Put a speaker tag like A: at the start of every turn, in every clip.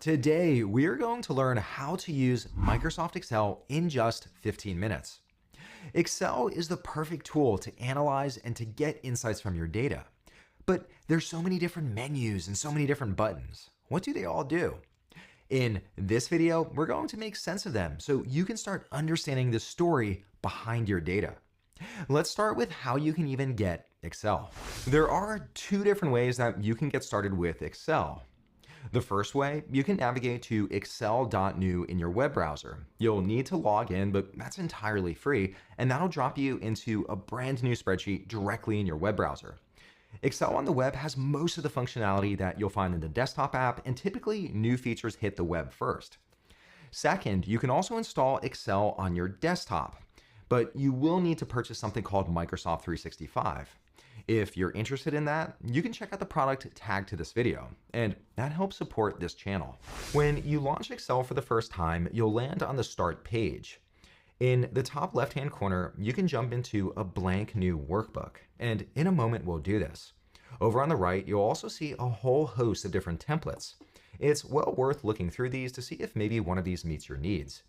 A: Today, we're going to learn how to use Microsoft Excel in just 15 minutes. Excel is the perfect tool to analyze and to get insights from your data. But there's so many different menus and so many different buttons. What do they all do? In this video, we're going to make sense of them so you can start understanding the story behind your data. Let's start with how you can even get Excel. There are two different ways that you can get started with Excel. The first way, you can navigate to excel.new in your web browser. You'll need to log in, but that's entirely free, and that'll drop you into a brand new spreadsheet directly in your web browser. Excel on the web has most of the functionality that you'll find in the desktop app, and typically new features hit the web first. Second, you can also install Excel on your desktop, but you will need to purchase something called Microsoft 365. If you're interested in that, you can check out the product tagged to this video, and that helps support this channel. When you launch Excel for the first time, you'll land on the Start page. In the top left-hand corner, you can jump into a blank new workbook, and in a moment we'll do this. Over on the right, you'll also see a whole host of different templates. It's well worth looking through these to see if maybe one of these meets your needs.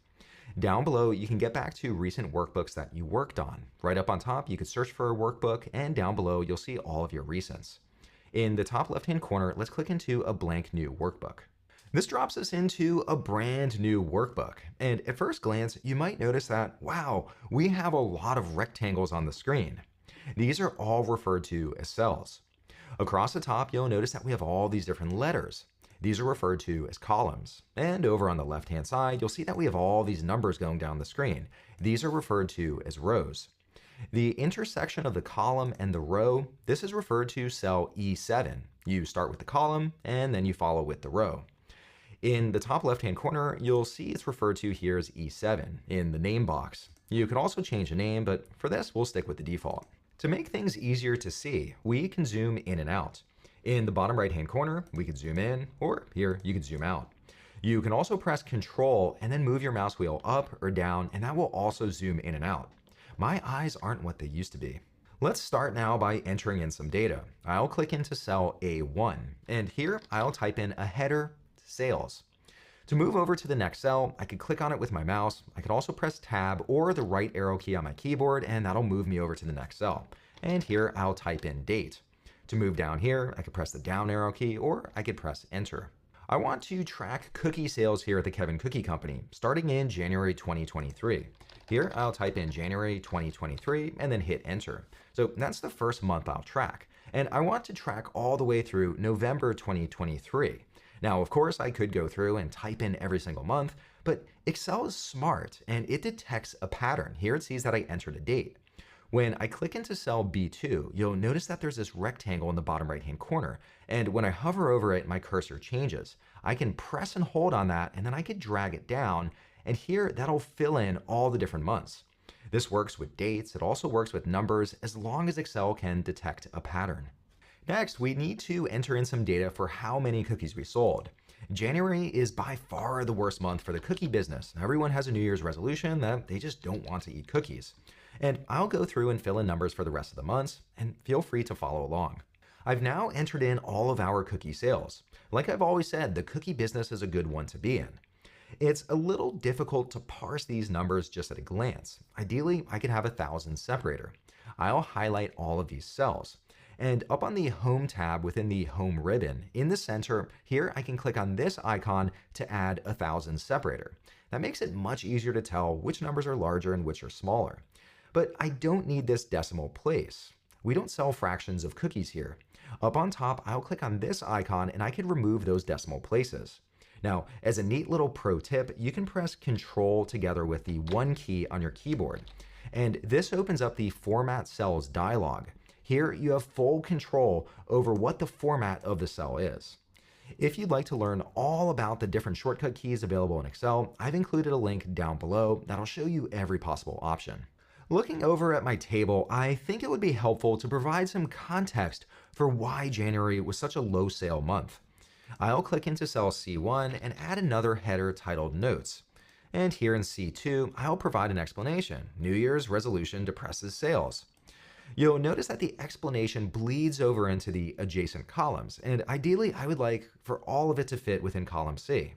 A: Down below, you can get back to recent workbooks that you worked on. Right up on top, you could search for a workbook, and down below, you'll see all of your recents. In the top left-hand corner, let's click into a blank new workbook. This drops us into a brand new workbook. And at first glance, you might notice that, wow, we have a lot of rectangles on the screen. These are all referred to as cells. Across the top, you'll notice that we have all these different letters. These are referred to as columns. And over on the left-hand side, you'll see that we have all these numbers going down the screen. These are referred to as rows. The intersection of the column and the row, this is referred to cell E7. You start with the column, and then you follow with the row. In the top left-hand corner, you'll see it's referred to here as E7 in the name box. You can also change the name, but for this, we'll stick with the default. To make things easier to see, we can zoom in and out. In the bottom right-hand corner, we can zoom in, or here, you can zoom out. You can also press Control and then move your mouse wheel up or down, and that will also zoom in and out. My eyes aren't what they used to be. Let's start now by entering in some data. I'll click into cell A1, and here I'll type in a header, sales. To move over to the next cell, I could click on it with my mouse. I could also press Tab or the right arrow key on my keyboard, and that'll move me over to the next cell. And here I'll type in date. To move down here, I could press the down arrow key, or I could press enter. I want to track cookie sales here at the Kevin Cookie Company, starting in January 2023. Here, I'll type in January 2023 and then hit enter. So that's the first month I'll track. And I want to track all the way through November 2023. Now, of course, I could go through and type in every single month, but Excel is smart and it detects a pattern. Here it sees that I entered a date. When I click into cell B2, you'll notice that there's this rectangle in the bottom right-hand corner. And when I hover over it, my cursor changes. I can press and hold on that, and then I could drag it down. And here, that'll fill in all the different months. This works with dates. It also works with numbers, as long as Excel can detect a pattern. Next, we need to enter in some data for how many cookies we sold. January is by far the worst month for the cookie business. Everyone has a New Year's resolution that they just don't want to eat cookies. And I'll go through and fill in numbers for the rest of the months, and feel free to follow along. I've now entered in all of our cookie sales. Like I've always said, the cookie business is a good one to be in. It's a little difficult to parse these numbers just at a glance. Ideally, I could have a 1,000 separator. I'll highlight all of these cells. And up on the Home tab within the Home ribbon, in the center, here I can click on this icon to add a 1,000 separator. That makes it much easier to tell which numbers are larger and which are smaller. But I don't need this decimal place. We don't sell fractions of cookies here. Up on top, I'll click on this icon and I can remove those decimal places. Now, as a neat little pro tip, you can press Control together with the 1 key on your keyboard. And this opens up the Format Cells dialog. Here you have full control over what the format of the cell is. If you'd like to learn all about the different shortcut keys available in Excel, I've included a link down below that'll show you every possible option. Looking over at my table, I think it would be helpful to provide some context for why January was such a low sale month. I'll click into cell C1 and add another header titled Notes. And here in C2, I'll provide an explanation. New Year's resolution depresses sales. You'll notice that the explanation bleeds over into the adjacent columns, and ideally I would like for all of it to fit within column C.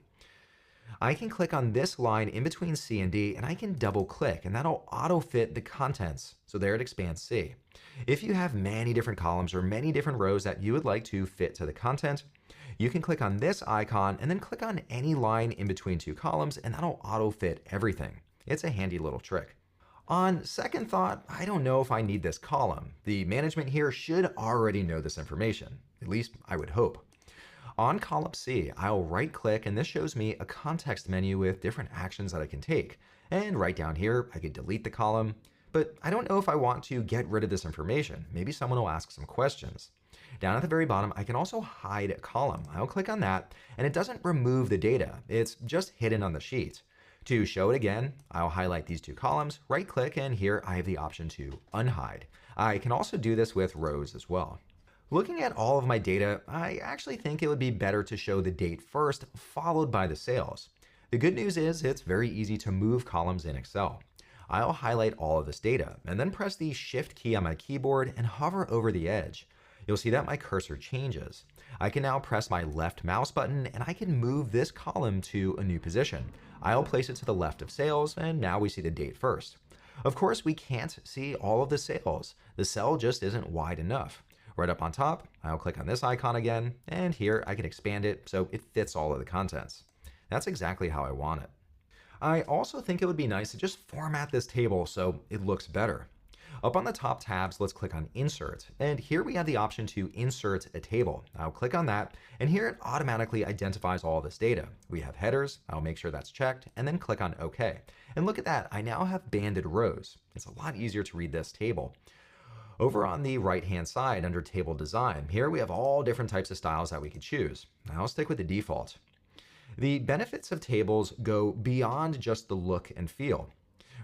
A: I can click on this line in between C and D and I can double click and that'll auto fit the contents. So there it expands C. If you have many different columns or many different rows that you would like to fit to the content, you can click on this icon and then click on any line in between two columns and that'll auto fit everything. It's a handy little trick. On second thought, I don't know if I need this column. The management here should already know this information. At least I would hope. On column C, I'll right click and this shows me a context menu with different actions that I can take. And right down here, I could delete the column, but I don't know if I want to get rid of this information. Maybe someone will ask some questions. Down at the very bottom, I can also hide a column. I'll click on that and it doesn't remove the data. It's just hidden on the sheet. To show it again, I'll highlight these two columns, right click, and here I have the option to unhide. I can also do this with rows as well. Looking at all of my data, I actually think it would be better to show the date first, followed by the sales. The good news is it's very easy to move columns in Excel. I'll highlight all of this data and then press the Shift key on my keyboard and hover over the edge. You'll see that my cursor changes. I can now press my left mouse button and I can move this column to a new position. I'll place it to the left of sales and now we see the date first. Of course, we can't see all of the sales. The cell just isn't wide enough. Right up on top, I'll click on this icon again, and here I can expand it so it fits all of the contents. That's exactly how I want it. I also think it would be nice to just format this table so it looks better. Up on the top tabs, let's click on Insert, and here we have the option to insert a table. I'll click on that, and here it automatically identifies all this data. We have headers, I'll make sure that's checked, and then click on OK. And look at that, I now have banded rows. It's a lot easier to read this table. Over on the right-hand side under Table Design, here we have all different types of styles that we could choose. I'll stick with the default. The benefits of tables go beyond just the look and feel.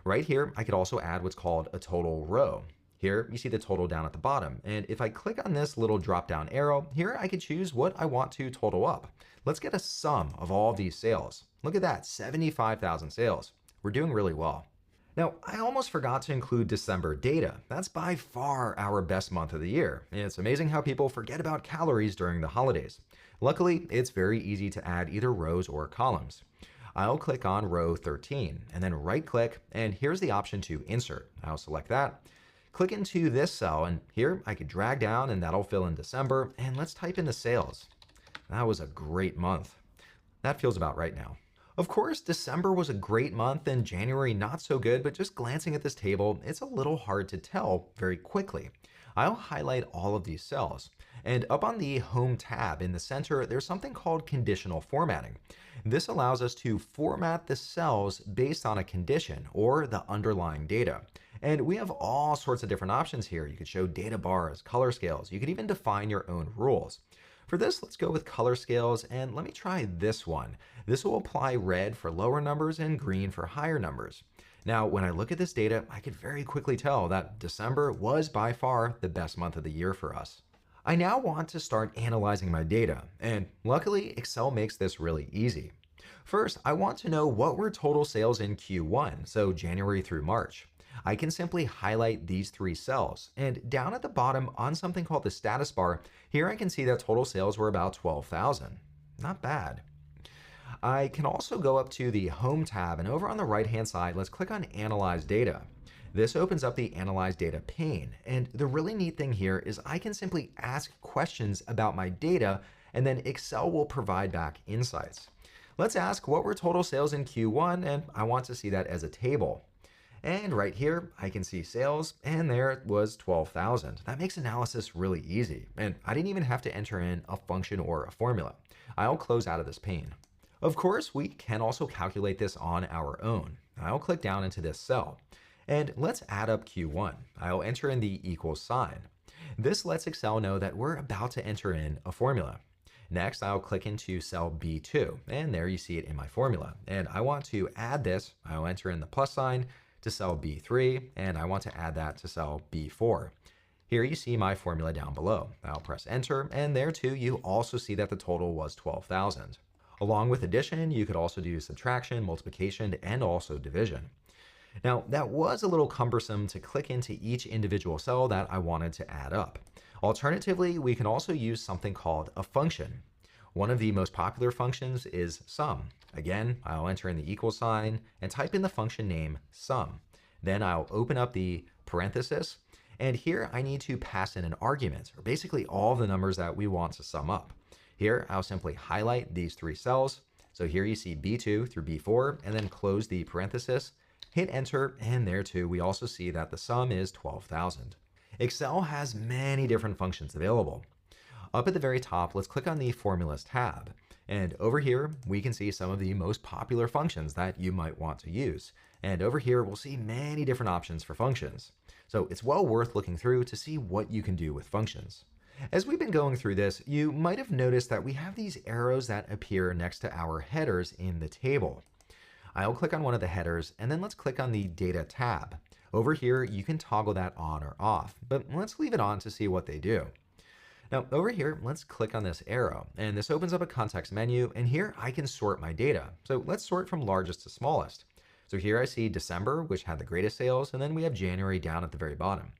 A: Right here, I could also add what's called a total row. Here, you see the total down at the bottom. And if I click on this little drop-down arrow, here I could choose what I want to total up. Let's get a sum of all of these sales. Look at that, 75,000 sales. We're doing really well. Now, I almost forgot to include December data. That's by far our best month of the year. It's amazing how people forget about calories during the holidays. Luckily, it's very easy to add either rows or columns. I'll click on row 13 and then right click, and here's the option to insert. I'll select that, click into this cell, and here I could drag down and that'll fill in December, and let's type in the sales. That was a great month. That feels about right now. Of course, December was a great month and January not so good, but just glancing at this table, it's a little hard to tell very quickly. I'll highlight all of these cells. And up on the Home tab in the center, there's something called conditional formatting. This allows us to format the cells based on a condition or the underlying data. And we have all sorts of different options here. You could show data bars, color scales. You could even define your own rules. For this, let's go with color scales, and let me try this one. This will apply red for lower numbers and green for higher numbers. Now, when I look at this data, I could very quickly tell that December was by far the best month of the year for us. I now want to start analyzing my data, and luckily, Excel makes this really easy. First, I want to know what were total sales in Q1, so January through March. I can simply highlight these three cells, and down at the bottom on something called the status bar, here I can see that total sales were about 12,000. Not bad. I can also go up to the Home tab, and over on the right-hand side, let's click on Analyze Data. This opens up the Analyze Data pane, and the really neat thing here is I can simply ask questions about my data, and then Excel will provide back insights. Let's ask what were total sales in Q1, and I want to see that as a table. And right here, I can see sales, and there it was 12,000. That makes analysis really easy, and I didn't even have to enter in a function or a formula. I'll close out of this pane. Of course, we can also calculate this on our own. I'll click down into this cell, and let's add up Q1. I'll enter in the equals sign. This lets Excel know that we're about to enter in a formula. Next, I'll click into cell B2, and there you see it in my formula. And I want to add this. I'll enter in the plus sign to cell B3, and I want to add that to cell B4. Here you see my formula down below. I'll press enter, and there too you also see that the total was 12,000. Along with addition, you could also do subtraction, multiplication, and also division. Now, that was a little cumbersome to click into each individual cell that I wanted to add up. Alternatively, we can also use something called a function. One of the most popular functions is sum. Again, I'll enter in the equal sign and type in the function name sum. Then I'll open up the parenthesis, and here I need to pass in an argument, or basically all of the numbers that we want to sum up. Here, I'll simply highlight these three cells. So here you see B2 through B4, and then close the parenthesis, hit enter, and there too, we also see that the sum is 12,000. Excel has many different functions available. Up at the very top, let's click on the Formulas tab. And over here, we can see some of the most popular functions that you might want to use. And over here, we'll see many different options for functions. So it's well worth looking through to see what you can do with functions. As we've been going through this, you might have noticed that we have these arrows that appear next to our headers in the table. I'll click on one of the headers, and then let's click on the Data tab. Over here, you can toggle that on or off, but let's leave it on to see what they do. Now over here, let's click on this arrow, and this opens up a context menu, and here I can sort my data. So let's sort from largest to smallest. So here I see December, which had the greatest sales, and then we have January down at the very bottom.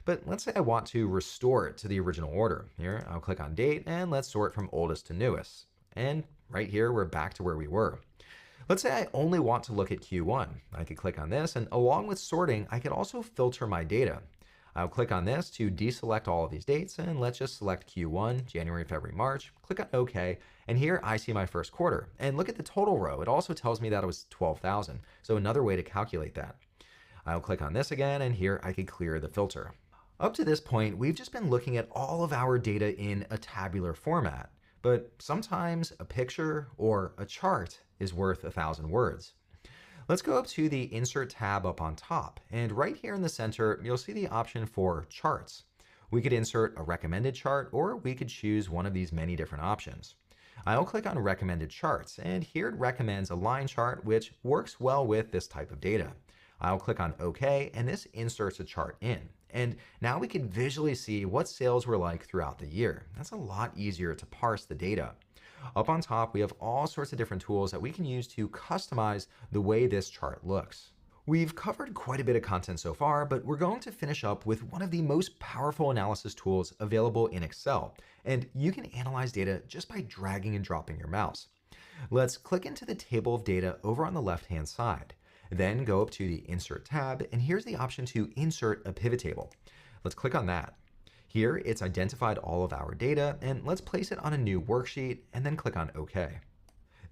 A: But let's say I want to restore it to the original order. Here, I'll click on date, and let's sort from oldest to newest. And right here, we're back to where we were. Let's say I only want to look at Q1. I could click on this, and along with sorting, I could also filter my data. I'll click on this to deselect all of these dates, and let's just select Q1, January, February, March, click on OK, and here I see my first quarter. And look at the total row. It also tells me that it was 12,000, so another way to calculate that. I'll click on this again, and here I can clear the filter. Up to this point, we've just been looking at all of our data in a tabular format, but sometimes a picture or a chart is worth 1,000 words. Let's go up to the Insert tab up on top, and right here in the center, you'll see the option for Charts. We could insert a recommended chart, or we could choose one of these many different options. I'll click on Recommended Charts, and here it recommends a line chart, which works well with this type of data. I'll click on OK, and this inserts a chart in. And now we can visually see what sales were like throughout the year. That's a lot easier to parse the data. Up on top, we have all sorts of different tools that we can use to customize the way this chart looks. We've covered quite a bit of content so far, but we're going to finish up with one of the most powerful analysis tools available in Excel, and you can analyze data just by dragging and dropping your mouse. Let's click into the table of data over on the left-hand side. Then go up to the Insert tab, and here's the option to insert a pivot table. Let's click on that. Here, it's identified all of our data, and let's place it on a new worksheet, and then click on OK.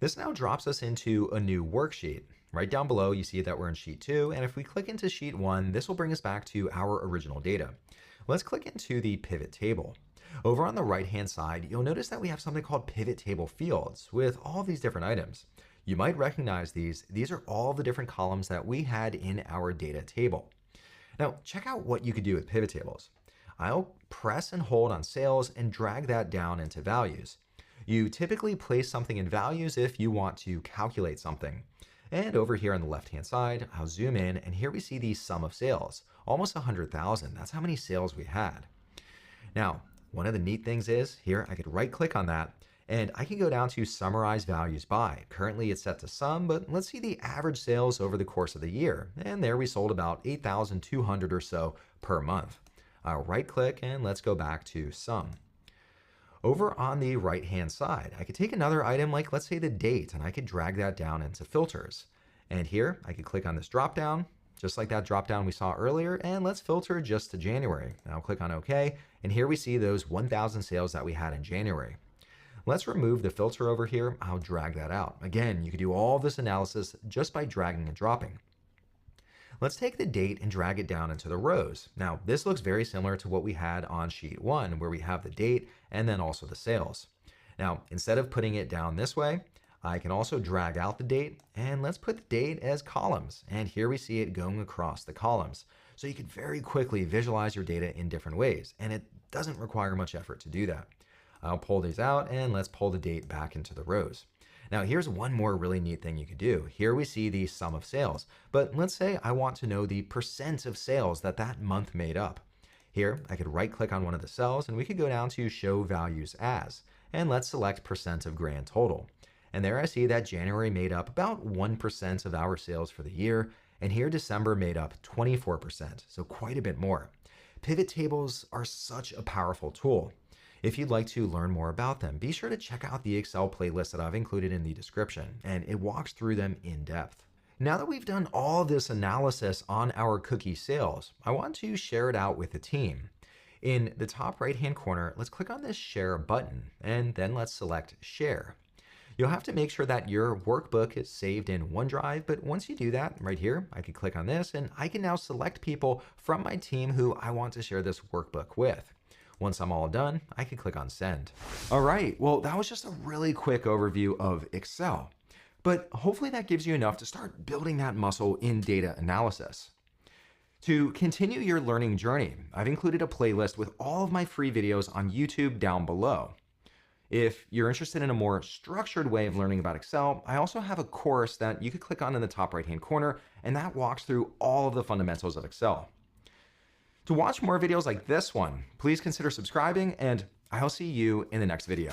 A: This now drops us into a new worksheet. Right down below, you see that we're in Sheet 2, and if we click into Sheet 1, this will bring us back to our original data. Let's click into the pivot table. Over on the right-hand side, you'll notice that we have something called pivot table fields with all these different items. You might recognize these. These are all the different columns that we had in our data table. Now, check out what you could do with pivot tables. I'll press and hold on sales and drag that down into values. You typically place something in values if you want to calculate something. And over here on the left-hand side, I'll zoom in, and here we see the sum of sales, almost 100,000. That's how many sales we had. Now, one of the neat things is here I could right-click on that, and I can go down to Summarize Values By. Currently it's set to sum, but let's see the average sales over the course of the year. And there we sold about 8,200 or so per month. I'll right-click, and let's go back to sum. Over on the right-hand side, I could take another item like, let's say, the date, and I could drag that down into filters. And here, I could click on this drop-down, just like that drop-down we saw earlier, and let's filter just to January. Now click on OK, and here we see those 1,000 sales that we had in January. Let's remove the filter over here. I'll drag that out. Again, you could do all this analysis just by dragging and dropping. Let's take the date and drag it down into the rows. Now, this looks very similar to what we had on Sheet 1, where we have the date and then also the sales. Now, instead of putting it down this way, I can also drag out the date, and let's put the date as columns. And here we see it going across the columns. So you can very quickly visualize your data in different ways, and it doesn't require much effort to do that. I'll pull these out, and let's pull the date back into the rows. Now here's one more really neat thing you could do. Here we see the sum of sales, but let's say I want to know the percent of sales that that month made up. Here, I could right click on one of the cells, and we could go down to Show Values As, and let's select percent of grand total. And there I see that January made up about 1% of our sales for the year, and here December made up 24%, so quite a bit more. Pivot tables are such a powerful tool. If you'd like to learn more about them, be sure to check out the Excel playlist that I've included in the description, and it walks through them in depth. Now that we've done all this analysis on our cookie sales, I want to share it out with the team. In the top right-hand corner, let's click on this Share button, and then let's select Share. You'll have to make sure that your workbook is saved in OneDrive, but once you do that, right here, I can click on this, and I can now select people from my team who I want to share this workbook with. Once I'm all done, I can click on Send. All right, well, that was just a really quick overview of Excel, but hopefully that gives you enough to start building that muscle in data analysis. To continue your learning journey, I've included a playlist with all of my free videos on YouTube down below. If you're interested in a more structured way of learning about Excel, I also have a course that you could click on in the top right-hand corner, and that walks through all of the fundamentals of Excel. To watch more videos like this one, please consider subscribing, and I'll see you in the next video.